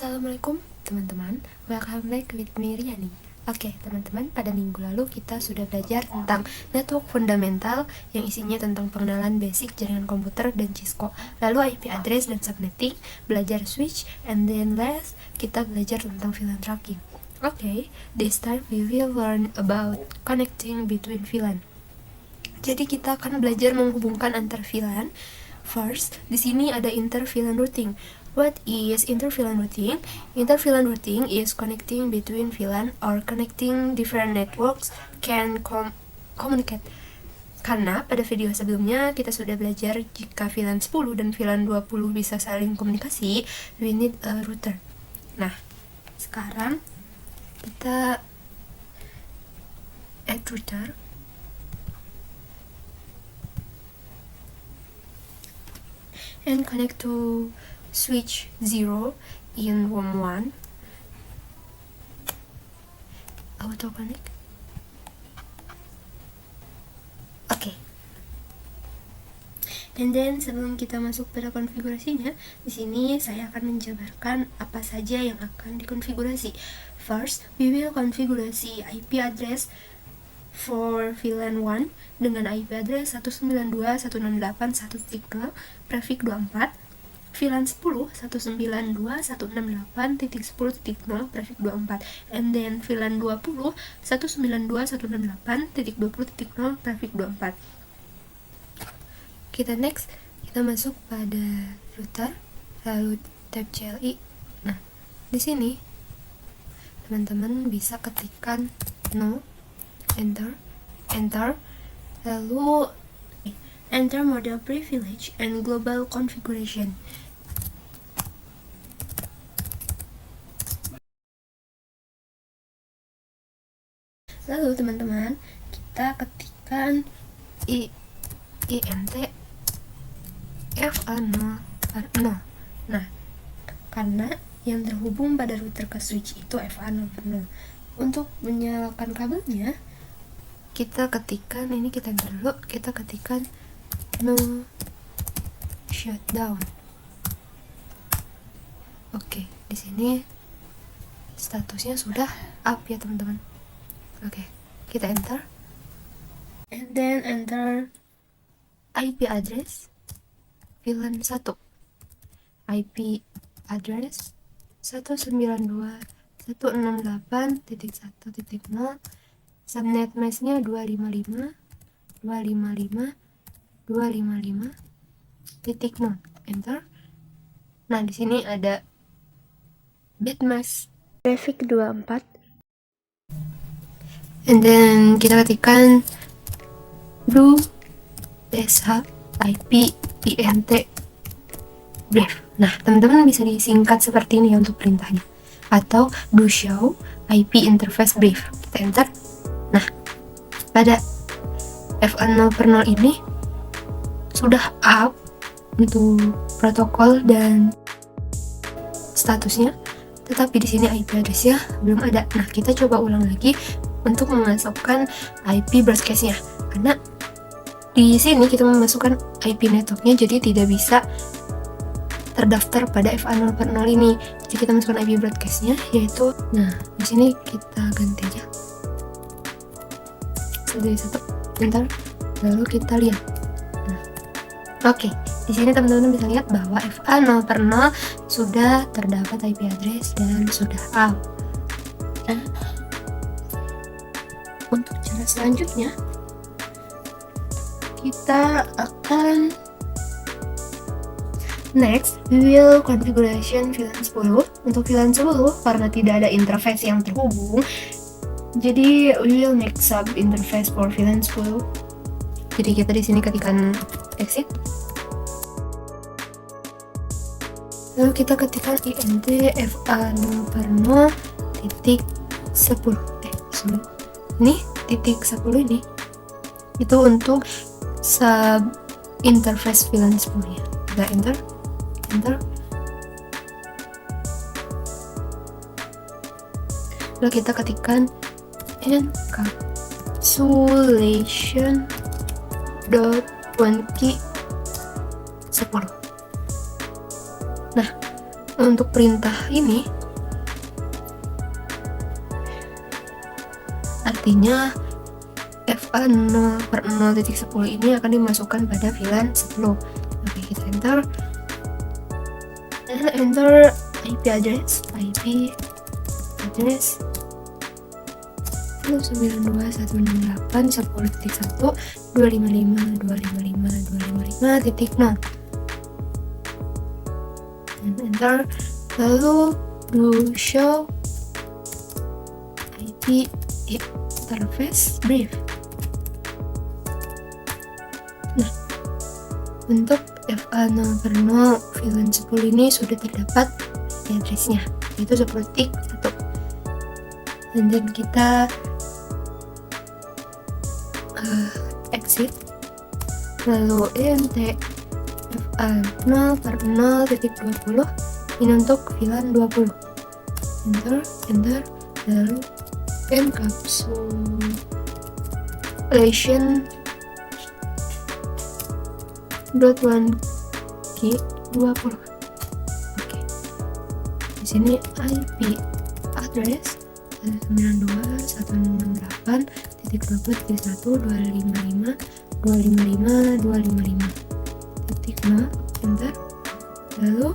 Assalamualaikum teman-teman, welcome back with me Riani. Oke teman-teman, pada minggu lalu kita sudah belajar tentang network fundamental yang isinya tentang pengenalan basic jaringan komputer dan Cisco, lalu IP address dan subnetting, belajar switch, and then last kita belajar tentang VLAN tracking. Oke, this time we will learn about connecting between VLAN. Jadi kita akan belajar menghubungkan antar VLAN. First, di sini ada inter-VLAN routing. What is inter-VLAN routing? Inter-VLAN routing is connecting between VLAN or connecting different networks can communicate. Karena pada video sebelumnya kita sudah belajar jika VLAN 10 dan VLAN 20 bisa saling komunikasi, we need a router. Nah, sekarang kita add router. And connect to switch 0 in room 1. Auto connect. Oke. And then sebelum kita masuk pada konfigurasinya, di sini saya akan menjabarkan apa saja yang akan dikonfigurasi. First, we will konfigurasi IP address for VLAN 1 dengan IP address 192.168.1.0 prefix 24, VLAN 10 192.168.10.0 prefix 24, and then VLAN 20 192.168.20.0 prefix 24. Kita next, kita masuk pada router, lalu tab CLI. Nah, di sini teman-teman bisa ketikkan no, enter, lalu enter model privilege and global configuration. Lalu teman-teman, kita ketikkan int fa0 0. Nah, karena yang terhubung pada router ke switch itu fa0 0. Untuk menyalakan kabelnya, kita ketikkan, ini kita enter dulu, kita ketikkan no shutdown. Oke, di sini statusnya sudah up ya teman-teman. Oke, kita enter, and then enter IP address VLAN 1, IP address 192.168.1.0, subnet mask-nya 255.255.255.0, enter. Nah, di sini ada bit mask prefix 24, and then kita ketikkan do sh IP int brief. Nah, teman-teman bisa disingkat seperti ini ya untuk perintahnya, atau do show IP interface brief. Kita enter. Nah, pada fa0 per 0 ini sudah up untuk protokol dan statusnya, tetapi di sini IP address-nya belum ada. Nah, kita coba ulang lagi untuk memasukkan IP broadcast-nya, karena di sini kita memasukkan IP network-nya, jadi tidak bisa terdaftar pada fa0 per 0 ini. Jadi kita masukkan IP broadcast-nya, yaitu, nah di sini kita ganti aja jadi 1, enter, lalu kita lihat. Nah, oke, di sini teman-teman bisa lihat bahwa fa0 per 0 sudah terdapat IP address dan sudah up. Nah, untuk cara selanjutnya kita akan next, we will configuration VLAN 10. Untuk VLAN 10, karena tidak ada interface yang terhubung, jadi we will make sub interface for VLAN 10. Jadi kita di sini ketikkan exit, lalu kita ketikkan int fa0 per 0 titik 10. Ini titik 10 ini itu untuk sub interface VLAN 10 nya. Kita enter, lalu kita ketikkan encapsulation dot one key 10. Nah, Untuk perintah ini artinya FA 0/0.10 ini akan dimasukkan pada VLAN 10. Oke, kita enter IP address 192.168.10.1.255.255.255.0 dan enter, lalu do show IP interface brief. Nah, untuk FA 0/0 VLAN 10 ini sudah terdapat address-nya, yaitu 10.1. Dan then kita exit, lalu int FA 0/0.20 ini untuk VLAN 20. Enter, lalu encapsulation .1K 20. Oke. Di sini IP address 192.168.10.255.255.255.0. Enter, lalu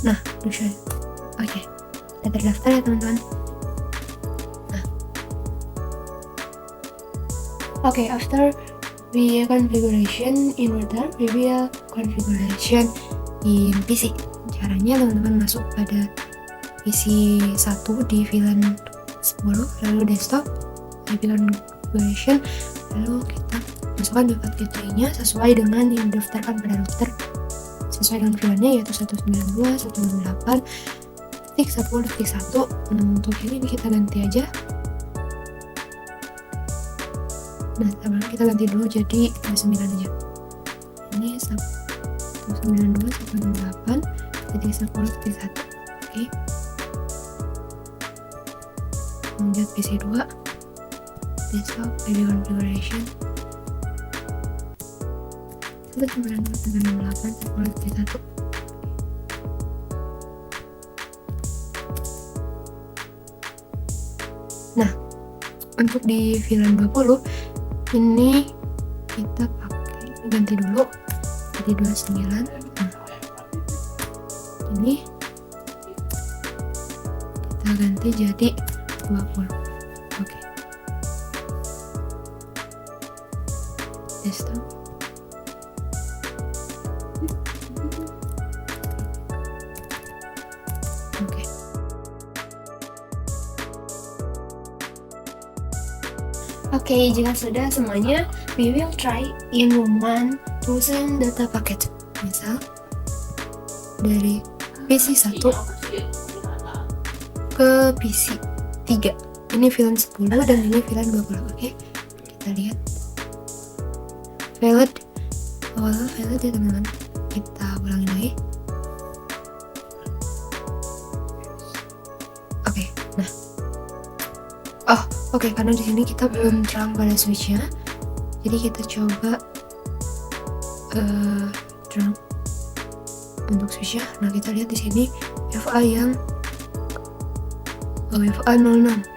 nah, show. Oke, udah terdaftar ya teman-teman. Nah, oke, after we configuration in order, we will configuration in PC. Caranya teman-teman masuk pada PC 1 di VLAN 10, lalu desktop, IP configuration, lalu kita masukkan default gateway-nya sesuai dengan yang didaftarkan pada router sesuai dengan VLAN-nya, yaitu 192.168.10.1. Nah, untuk ini kita ganti aja. Nah, kita ganti dulu jadi 9 aja. Ini 192.168.10.1. Oke. Lanjut PC 2, desktop, IP configuration 192.168.10.1. Nah, untuk di VLAN 20 ini kita pakai ganti dulu jadi 29. Nah, ini kita ganti jadi 20. Oke. Desktop. Oke. Oke, jika sudah semuanya, we will try in room 1 to send data packet. Misal dari PC 1 ke PC 3. Ini VLAN 10 dan ini VLAN 20. Oke, kita lihat. Valid ya teman-teman. Kita ulangi lagi. Oke, nah. Oke, karena di sini kita belum terang pada switch-nya, jadi kita coba terang untuk switch-nya. Nah, kita lihat di sini FA yang FA 06.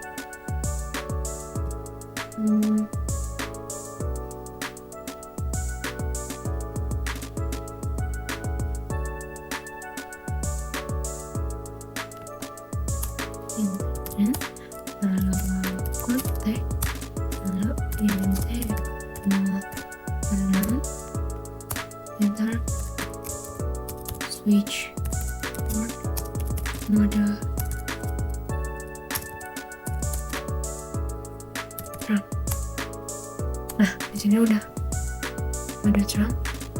Kontak, lalu enter switch port mode terang. Nah, di sini udah mode terang.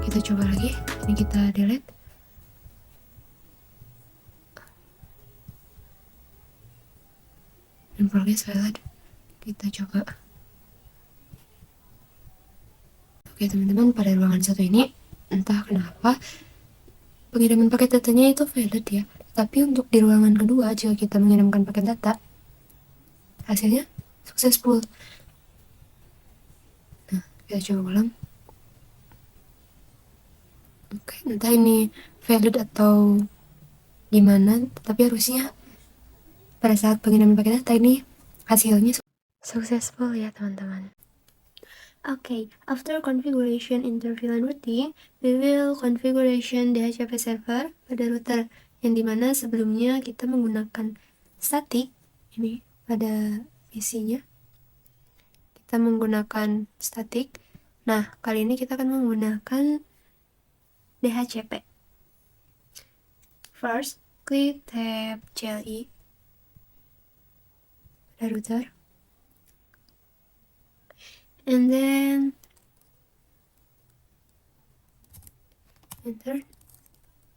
Kita coba lagi. Ini kita delete. In progress valid. Kita coba. Oke teman-teman, pada ruangan satu ini entah kenapa pengiriman paket datanya itu valid ya, tapi untuk di ruangan kedua jika kita mengirimkan paket data hasilnya successful. Nah, kita coba ulang. Oke, entah ini valid atau gimana, tapi harusnya pada saat pengiriman paket data ini hasilnya successful ya teman-teman. Okay, after configuration inter VLAN routing, we will configuration DHCP server pada router yang dimana sebelumnya kita menggunakan static. Ini pada isinya kita menggunakan static. Nah, kali ini kita akan menggunakan DHCP. First, klik tab CLI pada router, and then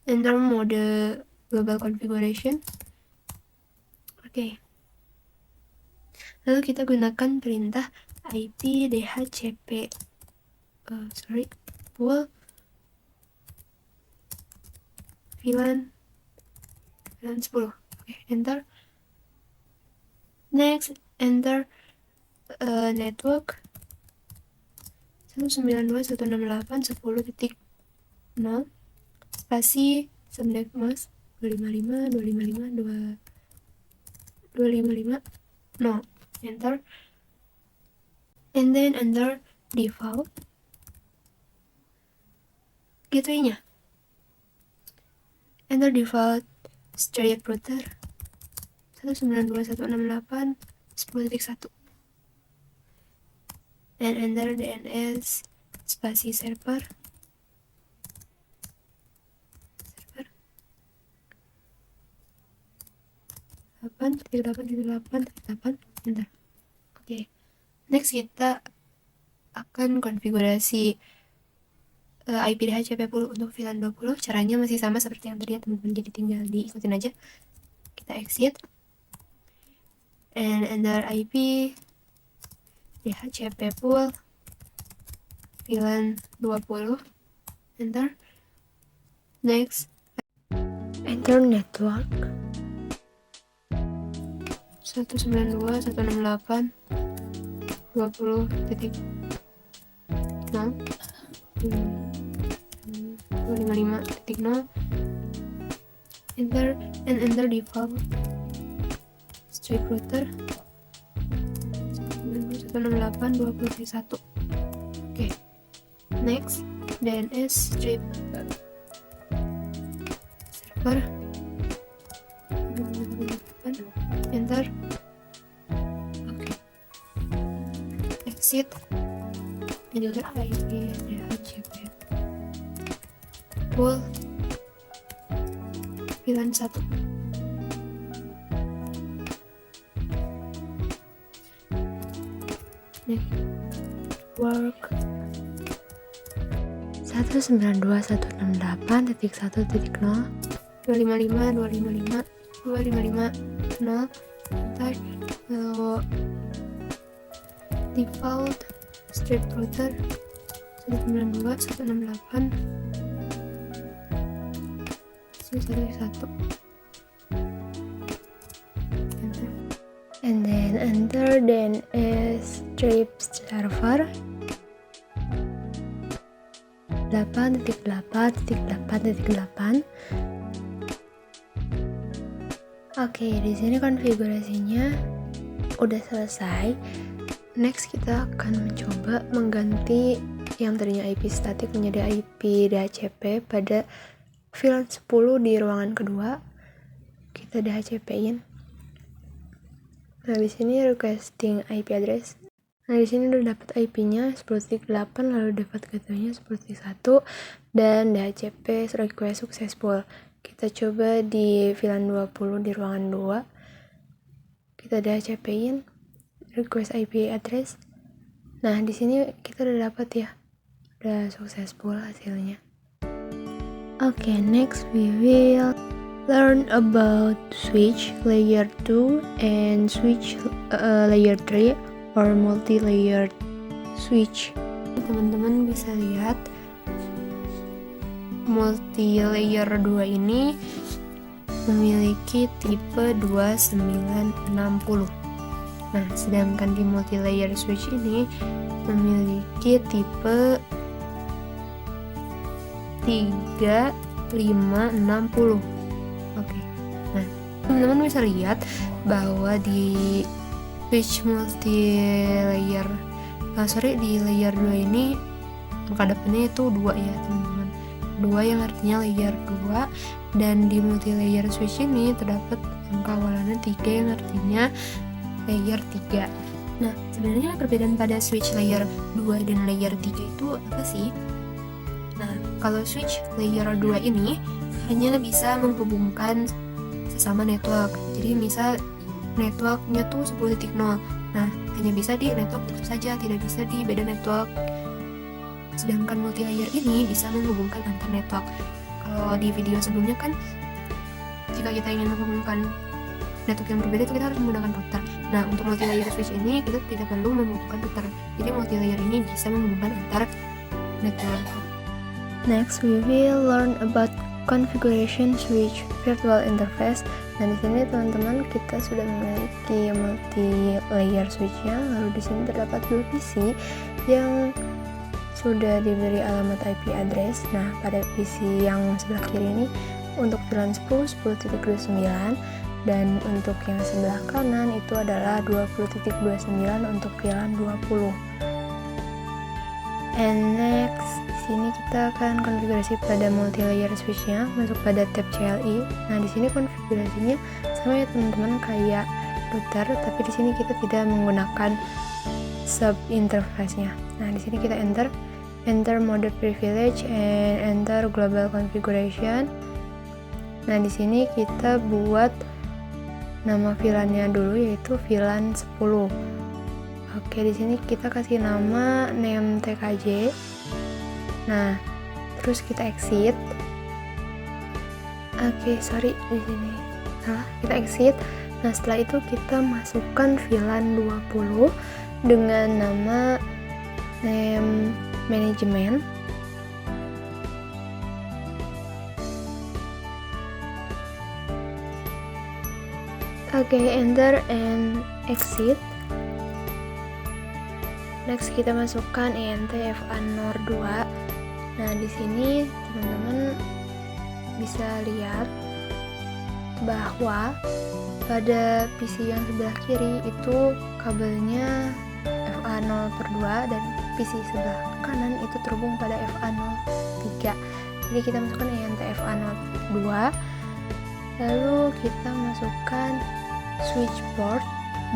enter mode global configuration. Oke. Lalu kita gunakan perintah IP DHCP pool VLAN 10. Oke, enter. Next, enter network 192.168.10.0 spasi subnet mask 255.255.255. No, enter. And then enter default gateway-nya. Enter default straight router 192.168.10.1 dan enter DNS spasi server 8.8.8.8, enter. Oke. Next kita akan konfigurasi IP DHCP pool untuk VLAN 20. Caranya masih sama seperti yang tadi ya teman-teman, jadi tinggal diikutin aja. Kita exit and enter IP DHCP pool VLAN 20, enter. Next, enter network 192.168.20.0 255.0, enter and enter default straight router 168.20.1. Oke. Next, DNS straight server, enter. Oke. Exit, enter IP DHCP pool VLAN 1. Network 192.168.1.0 255.255.255.0, enter. Lalu default straight router 192.168.1.1, enter. And then enter DNS strip server 8.8.8.8. Oke, di sini konfigurasinya udah selesai. Next kita akan mencoba mengganti yang tadinya IP static menjadi IP DHCP pada VLAN 10 di ruangan kedua. Kita DHCP-in. Nah, di sini requesting IP address. Nah, di sini udah dapat IP-nya 10.8, lalu dapat gateway-nya 10.1 dan DHCP request successful. Kita coba di VLAN 20 di ruangan 2. Kita DHCP-in request IP address. Nah, di sini kita udah dapat ya. Udah successful hasilnya. Oke, next we will learn about switch layer 2 and switch layer 3 or multi-layered switch. Teman-teman bisa lihat multi-layer 2 ini memiliki tipe 2960. Nah, sedangkan di multi-layer switch ini memiliki tipe 3080. 3560. Oke. Nah, teman-teman bisa lihat bahwa di switch di layer 2 ini angka depannya itu 2 ya teman-teman, 2 yang artinya layer 2, dan di multi layer switch ini terdapat angka awalannya 3 yang artinya layer 3. Nah, sebenarnya perbedaan pada switch layer 2 dan layer 3 itu apa sih? Nah, kalau switch layer 2 ini hanya bisa menghubungkan sesama network. Jadi misal networknya tuh 10.0, nah hanya bisa di network itu saja, tidak bisa di beda network. Sedangkan multi layer ini bisa menghubungkan antar network. Kalau di video sebelumnya kan, jika kita ingin menghubungkan network yang berbeda itu kita harus menggunakan router. Nah, untuk multi layer switch ini kita tidak perlu membutuhkan router. Jadi multi layer ini bisa menghubungkan antar network. Next, we will learn about configuration switch virtual interface. Nah, di sini teman-teman kita sudah memiliki multi layer switch-nya. Lalu di sini terdapat 2 PC yang sudah diberi alamat IP address. Nah, pada PC yang sebelah kiri ini untuk VLAN 10, 10.29, dan untuk yang sebelah kanan itu adalah 20.29 untuk VLAN 20. And next, di sini kita akan konfigurasi pada multi layer switch-nya, masuk pada tab CLI. Nah, di sini konfigurasinya sama ya teman-teman kayak router, tapi di sini kita tidak menggunakan sub interface-nya. Nah, di sini kita enter mode privilege and enter global configuration. Nah, di sini kita buat nama VLAN-nya dulu, yaitu VLAN 10. Oke, di sini kita kasih nama name TKJ. Nah, terus kita exit. Oke, sorry di sini salah. Kita exit. Nah, setelah itu kita masukkan VLAN 20 dengan nama name manajemen. Oke, enter and exit. Next kita masukkan INT-FA NOR 2. Nah, di sini teman-teman bisa lihat bahwa pada PC yang sebelah kiri itu kabelnya FA0/2 dan PC sebelah kanan itu terhubung pada FA03. Jadi kita masukkan INT-FA02. Lalu kita masukkan switch port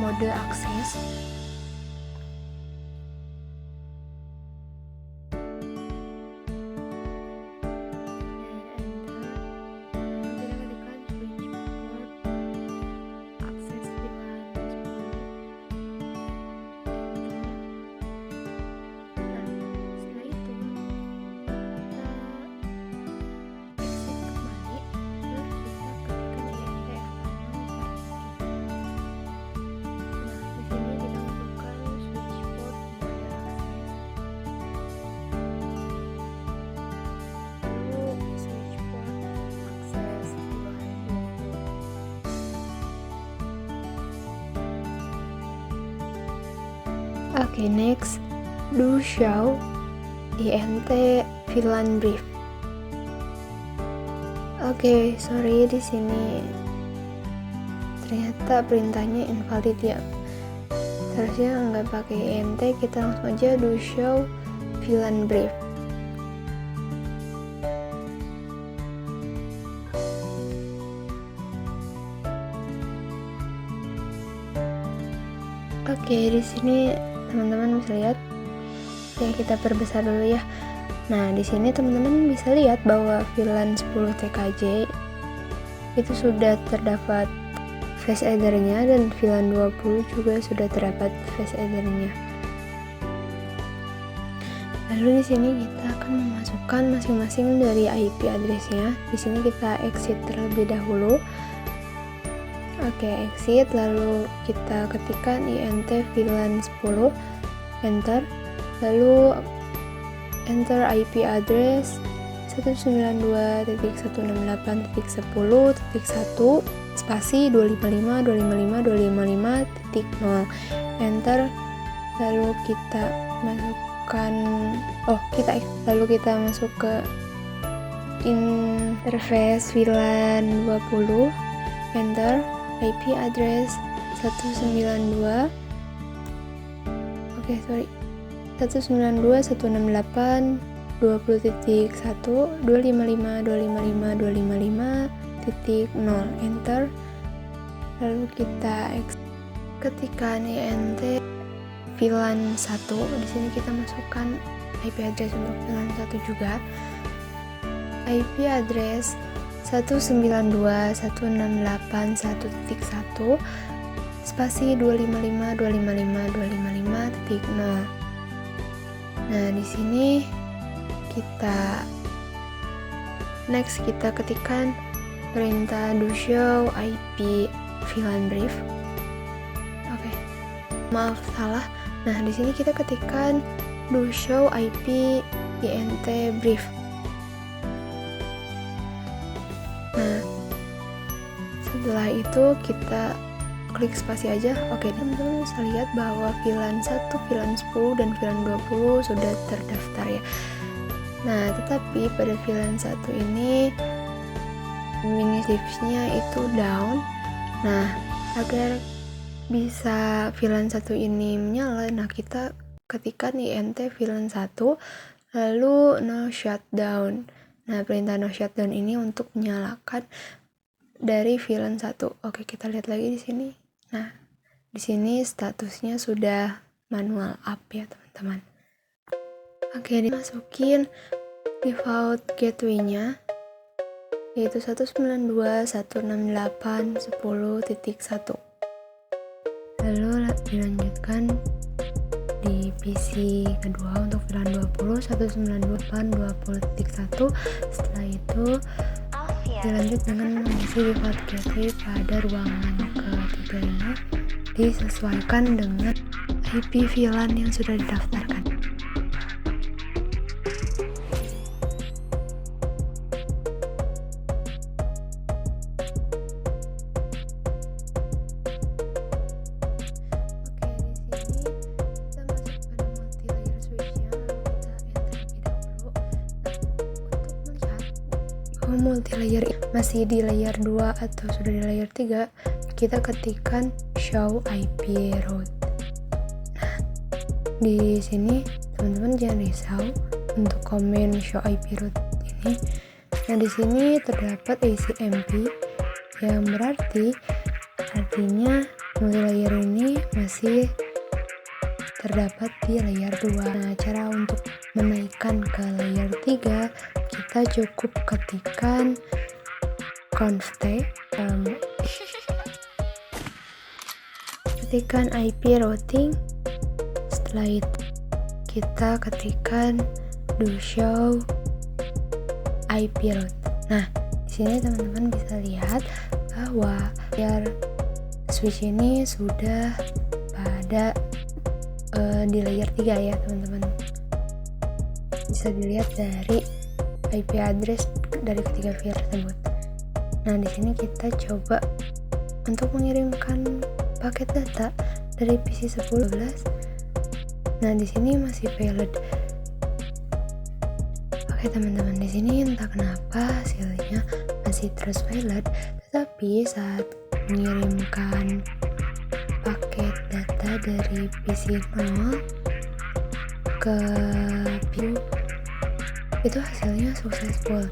mode akses. Oke, next, do show INT VLAN brief. Oke, sorry di sini ternyata perintahnya invalid ya. Seharusnya nggak pakai INT, kita langsung aja do show VLAN brief. Oke, di sini teman-teman bisa lihat. Ya, kita perbesar dulu ya. Nah, di sini teman-teman bisa lihat bahwa VLAN 10 TKJ itu sudah terdapat flash addernya dan VLAN 20 juga sudah terdapat flash addernya. Lalu di sini kita akan memasukkan masing-masing dari IP addressnya. Di sini kita exit terlebih dahulu. Oke, exit, lalu kita ketikkan INT VLAN 10, enter, lalu enter IP address 192.168.10.1 spasi 255.255.255.0, enter, lalu kita masukkan lalu kita masuk ke interface VLAN 20, enter, IP address 192.168.20.1.255.255.255.0, enter. Lalu kita ketikkan INT VLAN 1. Di sini kita masukkan IP address untuk VLAN 1 juga. IP address 192.168.1.1 spasi 255.255.255.0. Nah, di sini kita ketikkan perintah do show IP VLAN brief. Oke. Maaf salah. Nah, di sini kita ketikkan do show IP INT brief. Nah, setelah itu kita klik spasi aja. Oke, teman-teman bisa lihat bahwa VLAN 1, VLAN 10, dan VLAN 20 sudah terdaftar ya. Nah, tetapi pada VLAN 1 ini mini switch-nya itu down. Nah, agar bisa VLAN 1 ini menyala, nah kita ketikkan INT VLAN 1 lalu no shutdown. Nah, perintah no shutdown ini untuk menyalakan dari VLAN 1. Oke, kita lihat lagi di sini. Nah, di sini statusnya sudah manual up ya, teman-teman. Oke, dimasukin default gateway-nya yaitu 192.168.10.1. Lalu dilanjutkan di PC kedua untuk VLAN 20 192.20.1. Setelah itu dilanjut dengan mengisi default gateway pada ruangan ketiga ini, disesuaikan dengan IP VLAN yang sudah didaftarkan. Multilayer masih di layer 2 atau sudah di layer 3, kita ketikkan show IP route. Nah, di sini teman-teman jangan risau untuk komen show IP route ini. Nah, di sini terdapat ACMP yang artinya multilayer ini masih terdapat di layer 2. Nah, cara untuk menaikkan ke layer 3 kita cukup ketikkan conft ketikkan IP routing. Setelah itu kita ketikkan do show IP route. Nah, di sini teman-teman bisa lihat bahwa layar switch ini sudah pada di layer 3 ya, teman-teman. Bisa dilihat dari IP address dari ketiga VLAN tersebut. Nah, di sini kita coba untuk mengirimkan paket data dari PC 10. Nah, di sini masih valid. Oke, teman-teman, di sini entah kenapa hasilnya masih terus valid, tetapi saat mengirimkan paket data dari PC 0 ke PC itu hasilnya successful.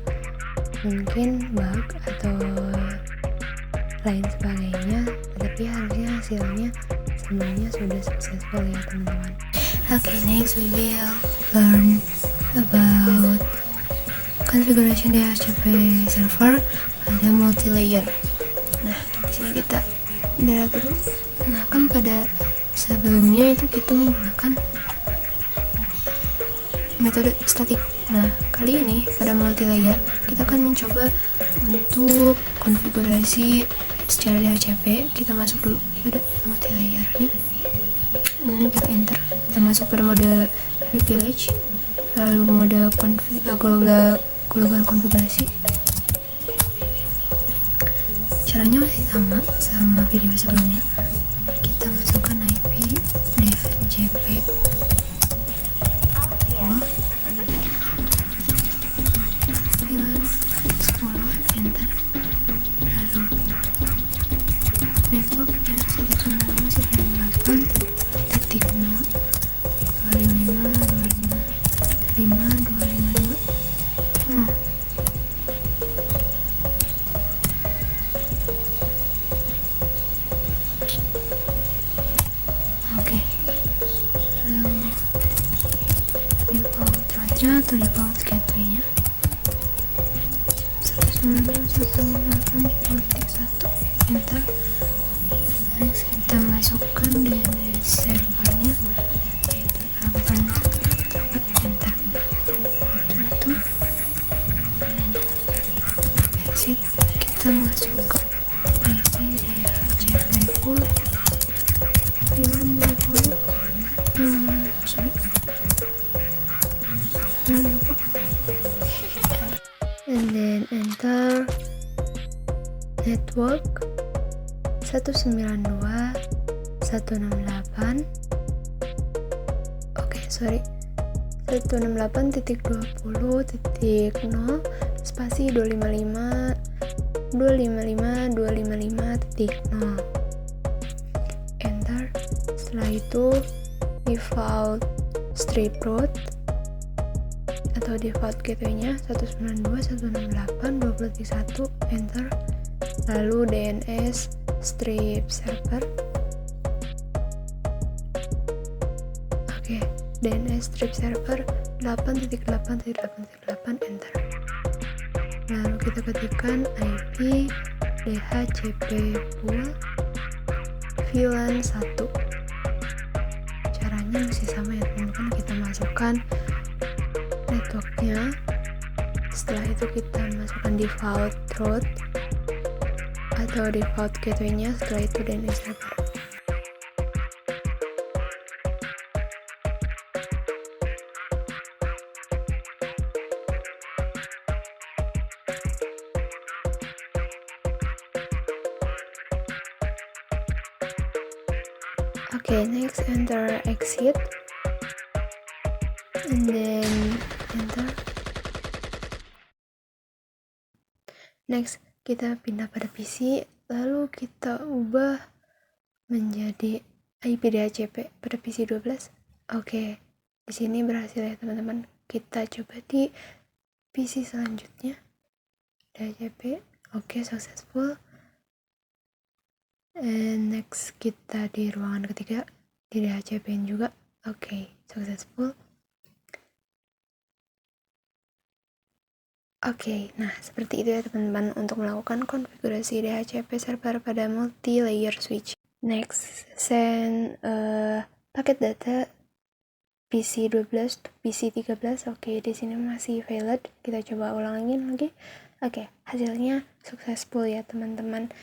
Mungkin bug atau lain sebagainya, tapi harusnya hasilnya semuanya sudah successful ya, teman-teman. Okay, next we will learn about configuration DHCP server pada multi-layer. Nah, di sini kita lihat dulu. Nah, kan pada sebelumnya itu kita menggunakan metode statik. Nah, kali ini pada multi-layer kita akan mencoba untuk konfigurasi secara DHCP. Kita masuk dulu pada multi-layernya. Ini kita enter. Kita masuk pada mode privilege, lalu mode global konfigurasi. Caranya masih sama video sebelumnya. Kita masukkan IP DHCP enter. Lalu networknya 192.168.0 oke. Lalu default routernya atau default gateway-nya 192.168.1 enter. Next kita masukkan DNS servernya yaitu 8 enter. Itu exit, kita masuk ke PC DHCP pool 20 and then enter network 192.168 168.20.0 spasi 255.255.255.0 enter. Setelah itu default strip route atau default gateway-nya 192.168.20.1 enter. Lalu DNS strip server. Oke, DNS strip server 8.8.8.8 enter. Lalu kita ketikkan IP DHCP pool VLAN 1. Caranya masih sama ya teman-teman, kita masukkan networknya, setelah itu kita masukkan default route atau default gateway-nya, setelah itu DNS server. Okay, next enter exit and then enter. Next kita pindah pada PC, lalu kita ubah menjadi IP DHCP pada PC 12. Oke, di sini berhasil ya teman-teman. Kita coba di PC selanjutnya DHCP. Oke, successful. And next kita di ruangan ketiga di DHCP juga. Oke, successful. Oke, nah seperti itu ya teman-teman untuk melakukan konfigurasi DHCP server pada multi-layer switch. Next, send paket data PC 12 to PC 13. Oke, di sini masih valid. Kita coba ulangin lagi. Oke, hasilnya successful ya teman-teman.